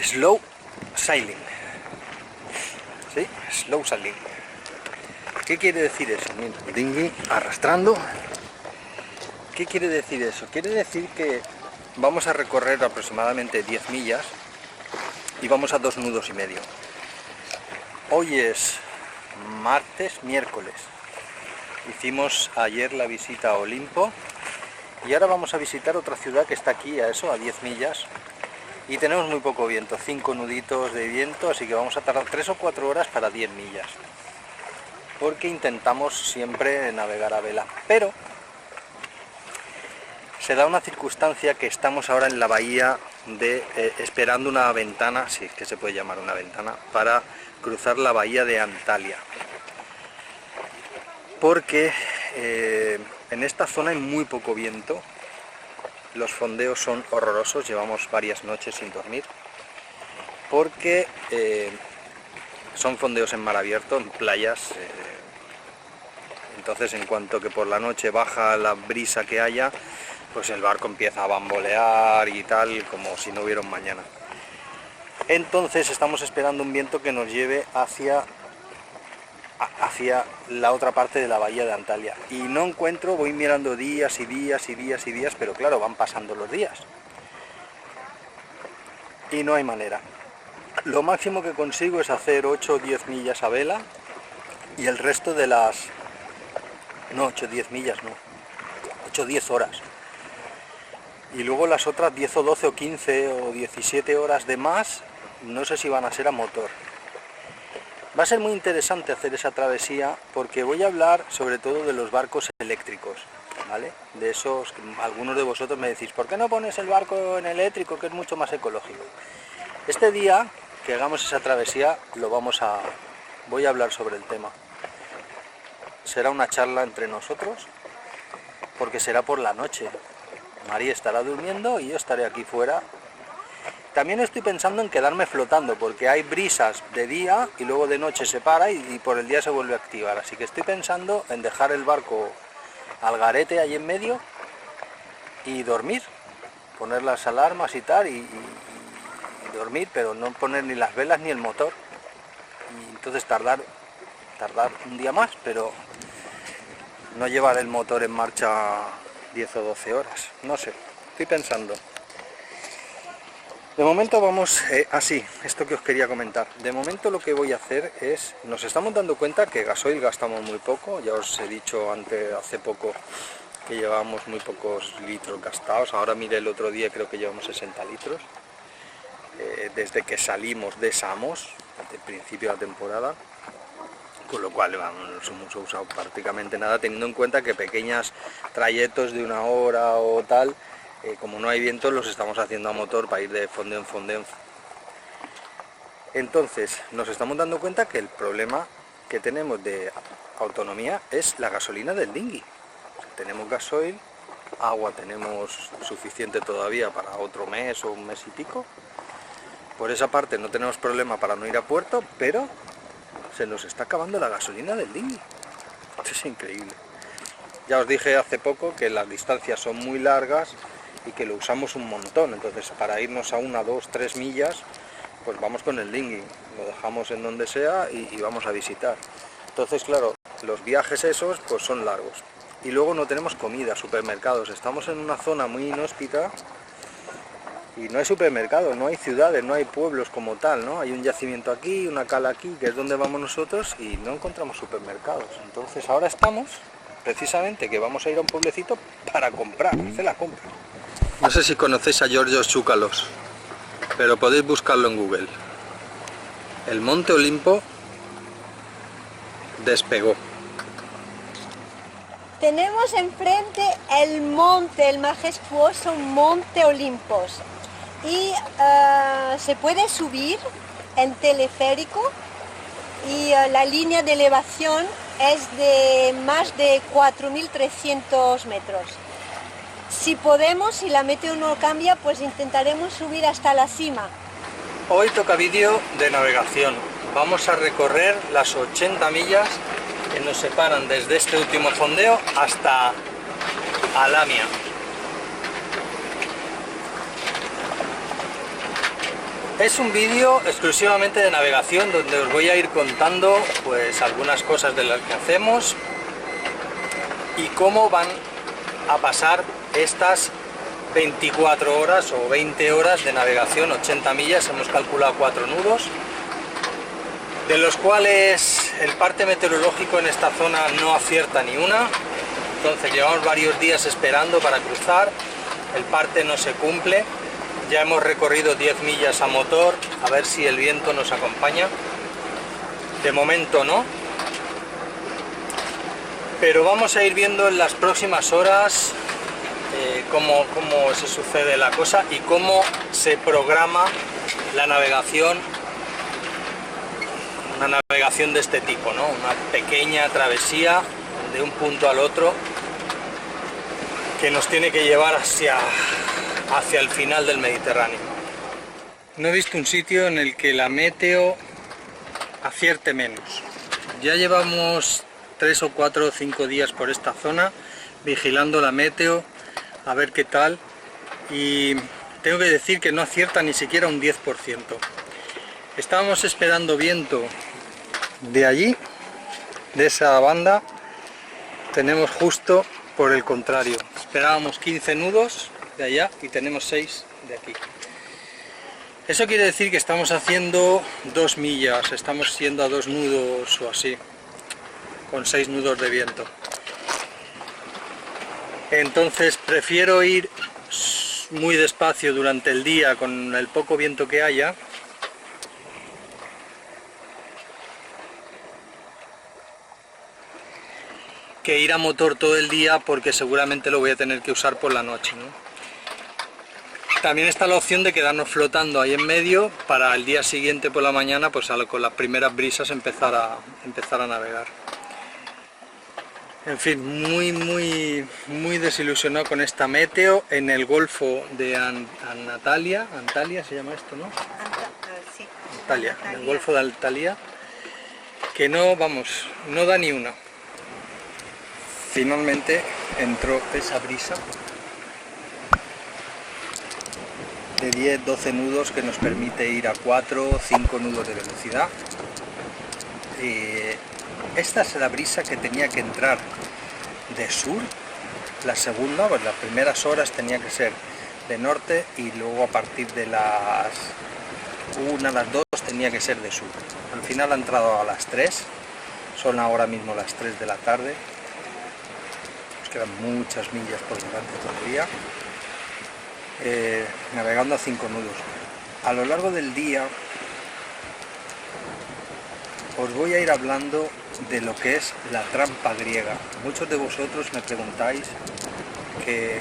slow sailing. ¿Sí? Slow sailing. ¿Qué quiere decir eso? Mira, el dinghy arrastrando. ¿Qué quiere decir eso? Quiere decir que vamos a recorrer aproximadamente 10 millas y vamos a 2 nudos y medio. Hoy es miércoles. Hicimos ayer la visita a Olimpo y ahora vamos a visitar otra ciudad que está aquí a 10 millas. Y tenemos muy poco viento, 5 nuditos de viento, así que vamos a tardar 3 o 4 horas para 10 millas. Porque intentamos siempre navegar a vela. Pero se da una circunstancia que estamos ahora en la bahía de esperando una ventana, si es que se puede llamar una ventana, para cruzar la bahía de Antalya. Porque en esta zona hay muy poco viento. Los fondeos son horrorosos, llevamos varias noches sin dormir, porque son fondeos en mar abierto, en playas, entonces en cuanto que por la noche baja la brisa que haya, pues el barco empieza a bambolear y tal, como si no hubiera un mañana. Entonces estamos esperando un viento que nos lleve hacia la otra parte de la bahía de Antalya y no encuentro, voy mirando días y días y días y días, pero claro, van pasando los días y no hay manera. Lo máximo que consigo es hacer 8 o 10 millas a vela y el resto de las... no, 8 o 10 millas no, 8 o 10 horas y luego las otras 10 o 12 o 15 o 17 horas de más, no sé si van a ser a motor. Va a ser muy interesante hacer esa travesía porque voy a hablar sobre todo de los barcos eléctricos, ¿vale? De esos, algunos de vosotros me decís, ¿por qué no pones el barco en eléctrico que es mucho más ecológico? Este día que hagamos esa travesía voy a hablar sobre el tema. Será una charla entre nosotros porque será por la noche. María estará durmiendo y yo estaré aquí fuera. También estoy pensando en quedarme flotando, porque hay brisas de día y luego de noche se para y por el día se vuelve a activar. Así que estoy pensando en dejar el barco al garete ahí en medio y dormir, poner las alarmas y tal, y dormir, pero no poner ni las velas ni el motor. Y entonces tardar un día más, pero no llevar el motor en marcha 10 o 12 horas. No sé, estoy pensando. De momento vamos así, esto que os quería comentar. De momento lo que voy a hacer es, nos estamos dando cuenta que gasoil gastamos muy poco, ya os he dicho hace poco que llevábamos muy pocos litros gastados, ahora miré el otro día, creo que llevamos 60 litros, desde que salimos de Samos, al principio de la temporada, con lo cual no hemos usado prácticamente nada, teniendo en cuenta que pequeños trayectos de una hora o tal, como no hay viento, los estamos haciendo a motor para ir de fondeo en fondeo. Entonces, nos estamos dando cuenta que el problema que tenemos de autonomía es la gasolina del dinghy. O sea, tenemos gasoil, agua tenemos suficiente todavía para otro mes o un mes y pico. Por esa parte no tenemos problema para no ir a puerto, pero se nos está acabando la gasolina del dinghy. Esto es increíble. Ya os dije hace poco que las distancias son muy largas y que lo usamos un montón, entonces para irnos a 1, 2, 3 millas, pues vamos con el dinghy, lo dejamos en donde sea y vamos a visitar. Entonces claro, los viajes esos pues son largos. Y luego no tenemos comida, supermercados, estamos en una zona muy inhóspita y no hay supermercados, no hay ciudades, no hay pueblos como tal, ¿no? Hay un yacimiento aquí, una cala aquí, que es donde vamos nosotros y no encontramos supermercados. Entonces ahora estamos, precisamente, que vamos a ir a un pueblecito para comprar, hacer la compra. No sé si conocéis a Giorgios Tsoukalos, pero podéis buscarlo en Google. El monte Olimpo despegó. Tenemos enfrente el majestuoso monte Olimpos y se puede subir en teleférico y la línea de elevación es de más de 4.300 metros. Si podemos, si la meteo no cambia, pues intentaremos subir hasta la cima. Hoy toca vídeo de navegación. Vamos a recorrer las 80 millas que nos separan desde este último fondeo hasta Alamia. Es un vídeo exclusivamente de navegación donde os voy a ir contando pues algunas cosas de las que hacemos y cómo van a pasar estas 24 horas o 20 horas de navegación, 80 millas, hemos calculado 4 nudos, de los cuales el parte meteorológico en esta zona no acierta ni una. Entonces llevamos varios días esperando para cruzar, el parte no se cumple. Ya hemos recorrido 10 millas a motor, a ver si el viento nos acompaña. De momento no. Pero vamos a ir viendo en las próximas horas cómo se sucede la cosa y cómo se programa la navegación. Una navegación de este tipo, ¿no? Una pequeña travesía de un punto al otro que nos tiene que llevar hacia el final del Mediterráneo. No he visto un sitio en el que la meteo acierte menos. Ya llevamos 3 o 4 o 5 días por esta zona vigilando la meteo a ver qué tal, y tengo que decir que no acierta ni siquiera un 10%. Estábamos esperando viento de allí, de esa banda, tenemos justo por el contrario. Esperábamos 15 nudos de allá y tenemos 6 de aquí. Eso quiere decir que estamos haciendo 2 millas, estamos yendo a 2 nudos o así, con 6 nudos de viento. Entonces prefiero ir muy despacio durante el día con el poco viento que haya, que ir a motor todo el día, porque seguramente lo voy a tener que usar por la noche, ¿no? También está la opción de quedarnos flotando ahí en medio para el día siguiente por la mañana, pues con las primeras brisas empezar a navegar. En fin, muy desilusionado con esta meteo en el Golfo de Antalya. Antalya se llama esto, ¿no? Sí. Antalya, en el Golfo de Antalya, que no, vamos, no da ni una. Finalmente entró esa brisa de 10-12 nudos que nos permite ir a 4 o 5 nudos de velocidad. Esta es la brisa que tenía que entrar de sur, la segunda, pues las primeras horas tenía que ser de norte y luego a partir de las 1 a las 2 tenía que ser de sur. Al final ha entrado a las 3, son ahora mismo las 3 de la tarde. Quedan muchas millas por delante todavía, navegando a 5 nudos. A lo largo del día os voy a ir hablando de lo que es la trampa griega. Muchos de vosotros me preguntáis que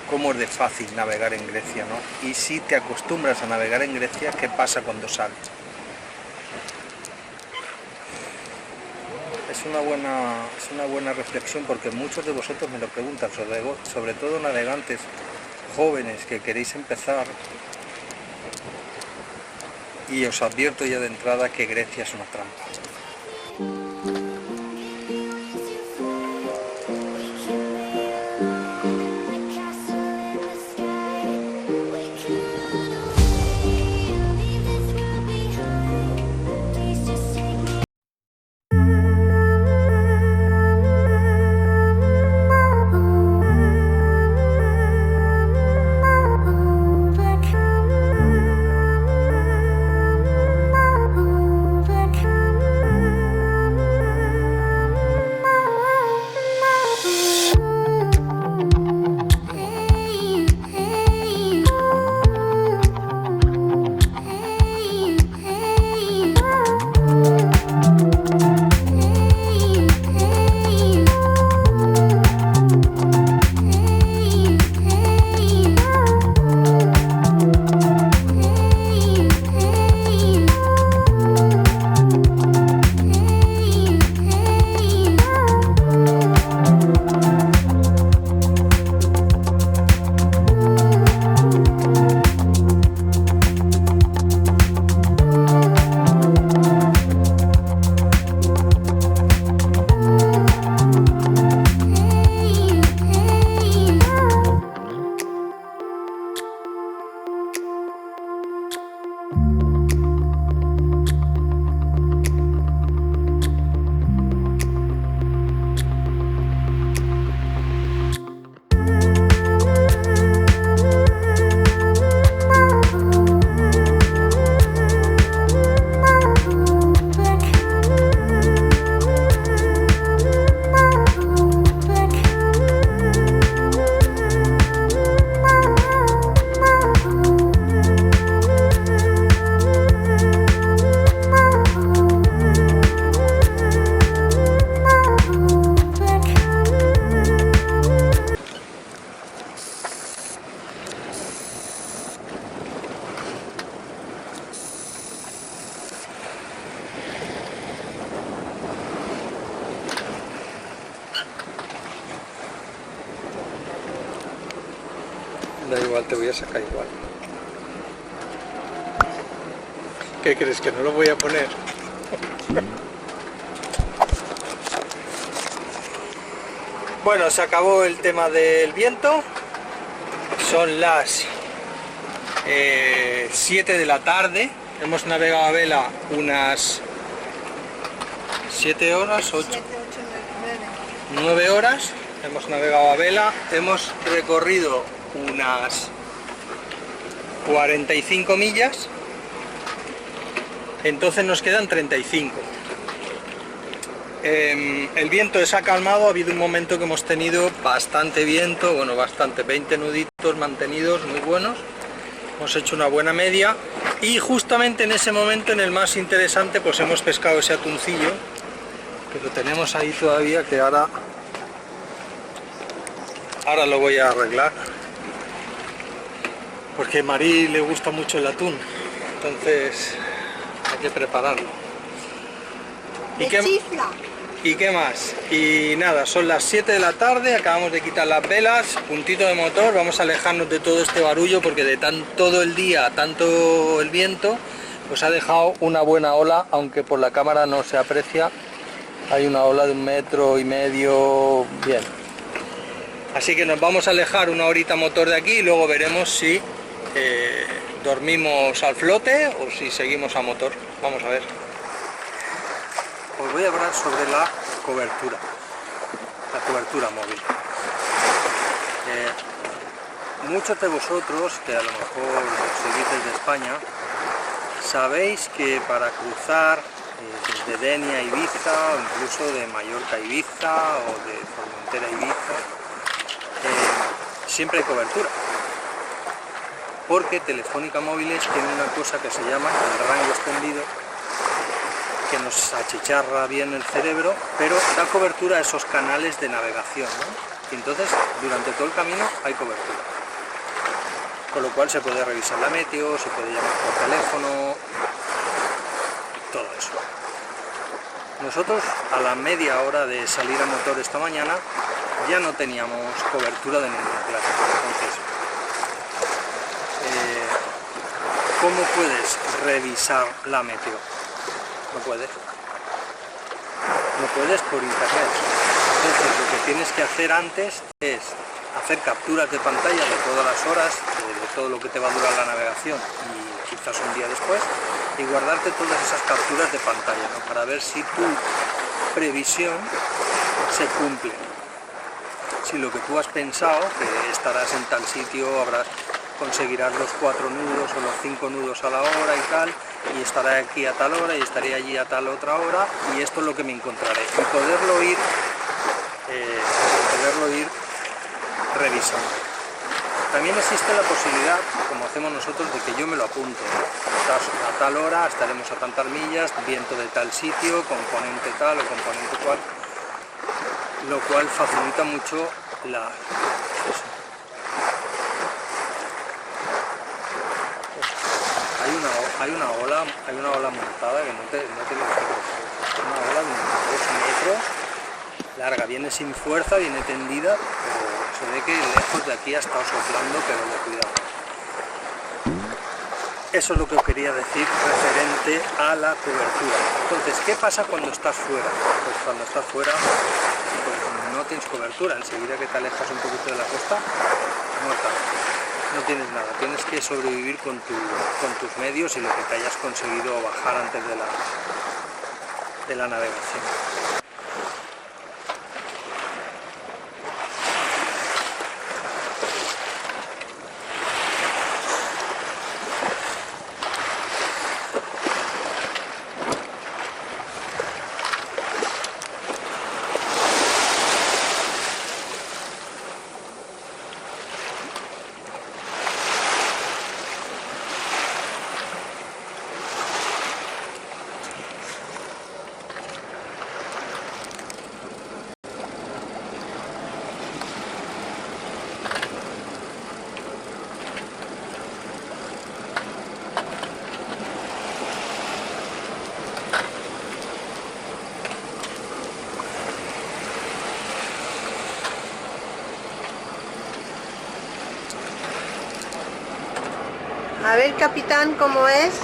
cómo es de fácil navegar en Grecia, ¿no? Y si te acostumbras a navegar en Grecia, ¿qué pasa cuando sales? Es una buena reflexión, porque muchos de vosotros me lo preguntan, sobre todo navegantes jóvenes que queréis empezar, y os advierto ya de entrada que Grecia es una trampa. Da igual, te voy a sacar igual. ¿Qué crees, que no lo voy a poner? Bueno, se acabó el tema del viento. Son las 7 de la tarde. Hemos navegado a vela unas 7 horas, 8, 9 horas. Hemos navegado a vela. Hemos recorrido unas 45 millas. Entonces nos quedan 35. El viento se ha calmado, ha habido un momento que hemos tenido bastante viento, bueno, bastante, 20 nuditos mantenidos, muy buenos. Hemos hecho una buena media y justamente en ese momento, en el más interesante, pues hemos pescado ese atuncillo, que lo tenemos ahí todavía, que ahora lo voy a arreglar, porque a Marí le gusta mucho el atún, entonces hay que prepararlo. ¿Y qué más? Y nada, son las 7 de la tarde, acabamos de quitar las velas, puntito de motor, vamos a alejarnos de todo este barullo porque de todo el día, tanto el viento, pues ha dejado una buena ola, aunque por la cámara no se aprecia, hay una ola de 1,5 metros, bien. Así que nos vamos a alejar una horita motor de aquí y luego veremos si dormimos al flote o si seguimos a motor, vamos a ver. Os voy a hablar sobre la cobertura móvil. Muchos de vosotros, que a lo mejor seguís desde España, sabéis que para cruzar desde Denia a Ibiza, o incluso de Mallorca a Ibiza, o de Formentera a Ibiza, siempre hay cobertura. Porque Telefónica Móviles tiene una cosa que se llama el rango extendido, que nos achicharra bien el cerebro, pero da cobertura a esos canales de navegación, ¿no? Y entonces durante todo el camino hay cobertura, con lo cual se puede revisar la meteo, se puede llamar por teléfono, todo eso. Nosotros a la media hora de salir a motor esta mañana ya no teníamos cobertura de ninguna clase. Entonces, ¿cómo puedes revisar la meteo? No puedes por internet. Entonces lo que tienes que hacer antes es hacer capturas de pantalla de todas las horas, de todo lo que te va a durar la navegación y quizás un día después, y guardarte todas esas capturas de pantalla, ¿no? Para ver si tu previsión se cumple. Si lo que tú has pensado, que estarás en tal sitio, conseguirás los 4 nudos o los 5 nudos a la hora y tal, y estaré aquí a tal hora y estaré allí a tal otra hora, y esto es lo que me encontraré, y poderlo ir revisando. También existe la posibilidad, como hacemos nosotros, de que yo me lo apunte, ¿no? A tal hora estaremos a tantas millas, viento de tal sitio, componente tal o componente cual, lo cual facilita mucho la... Hay una ola montada que no te lo explico. Una ola de unos 2 metros, larga, viene sin fuerza, viene tendida, pero se ve que lejos de aquí ha estado soplando, pero de cuidado. Eso es lo que os quería decir referente a la cobertura. Entonces, ¿qué pasa cuando estás fuera? Pues cuando estás fuera, pues no tienes cobertura, enseguida que te alejas un poquito de la costa, muerta. No tienes nada, tienes que sobrevivir con tus medios y lo que te hayas conseguido bajar antes de la navegación. A ver, capitán, ¿cómo es?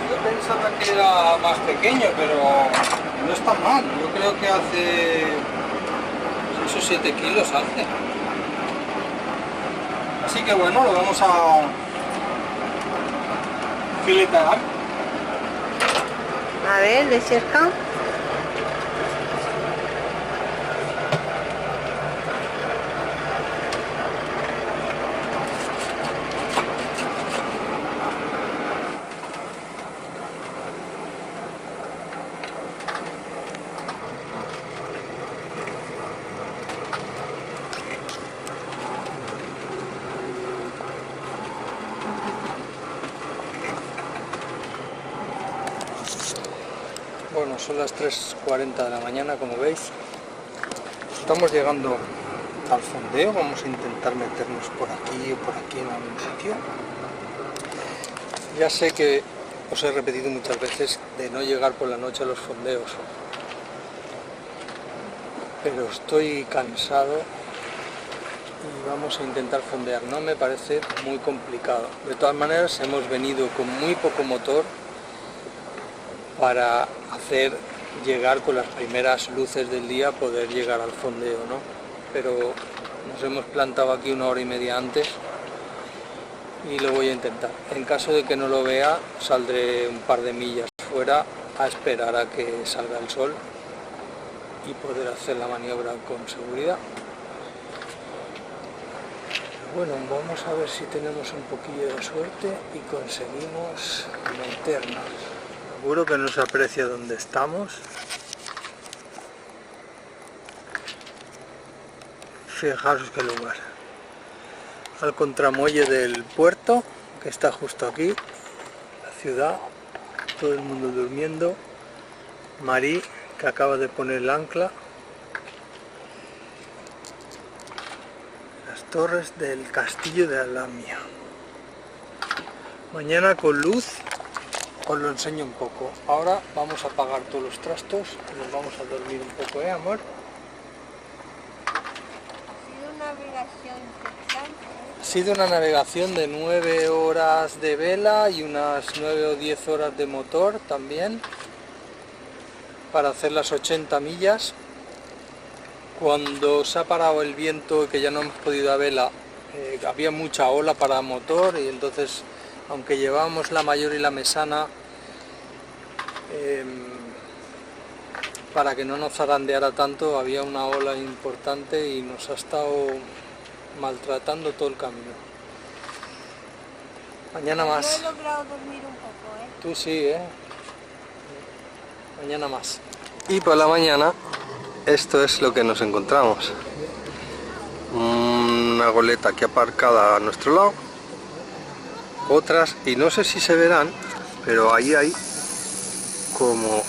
Yo pensaba que era más pequeño, pero no es tan mal. Yo creo que hace 6 o 7 kilos hace. Así que bueno, lo vamos a filetear. A ver, de cerca. Bueno, son las 3:40 de la mañana, como veis. Estamos llegando al fondeo, vamos a intentar meternos por aquí o por aquí en algún sitio. Ya sé que os he repetido muchas veces de no llegar por la noche a los fondeos, pero estoy cansado y vamos a intentar fondear. No me parece muy complicado. De todas maneras, hemos venido con muy poco motor para hacer llegar con las primeras luces del día, poder llegar al fondeo, ¿no? Pero nos hemos plantado aquí 1 hora y media antes y lo voy a intentar. En caso de que no lo vea, saldré un par de millas fuera a esperar a que salga el sol y poder hacer la maniobra con seguridad. Bueno, vamos a ver si tenemos un poquillo de suerte y conseguimos meternos. Seguro que no se aprecia donde estamos. Fijaros qué lugar. Al contramuelle del puerto, que está justo aquí, la ciudad, todo el mundo durmiendo. Marí, que acaba de poner el ancla. Las torres del castillo de Alamia. Mañana con luz. Os lo enseño un poco. Ahora vamos a apagar todos los trastos y nos vamos a dormir un poco, amor. Ha sido una navegación de 9 horas de vela y unas 9 o 10 horas de motor también, para hacer las 80 millas. Cuando se ha parado el viento, que ya no hemos podido a vela, había mucha ola para motor y entonces, aunque llevábamos la mayor y la mesana, para que no nos zarandeara tanto, había una ola importante y nos ha estado maltratando todo el camino. Mañana más. Yo he logrado dormir un poco, ¿eh? Tú sí, Mañana más. Y por la mañana, esto es lo que nos encontramos. Una goleta aquí aparcada a nuestro lado. Otras, y no sé si se verán, pero ahí hay como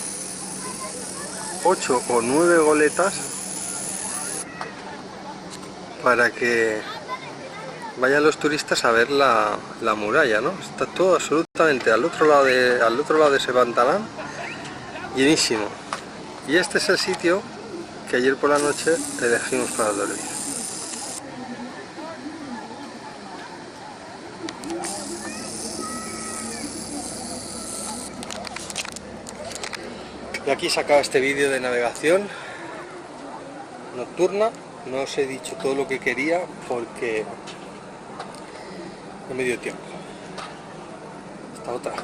8 o 9 goletas para que vayan los turistas a ver la muralla, ¿no? Está todo absolutamente al otro lado de ese pantalón, llenísimo. Y este es el sitio que ayer por la noche elegimos para dormir. Y aquí se acaba este vídeo de navegación nocturna. No os he dicho todo lo que quería porque no me dio tiempo. Hasta otra.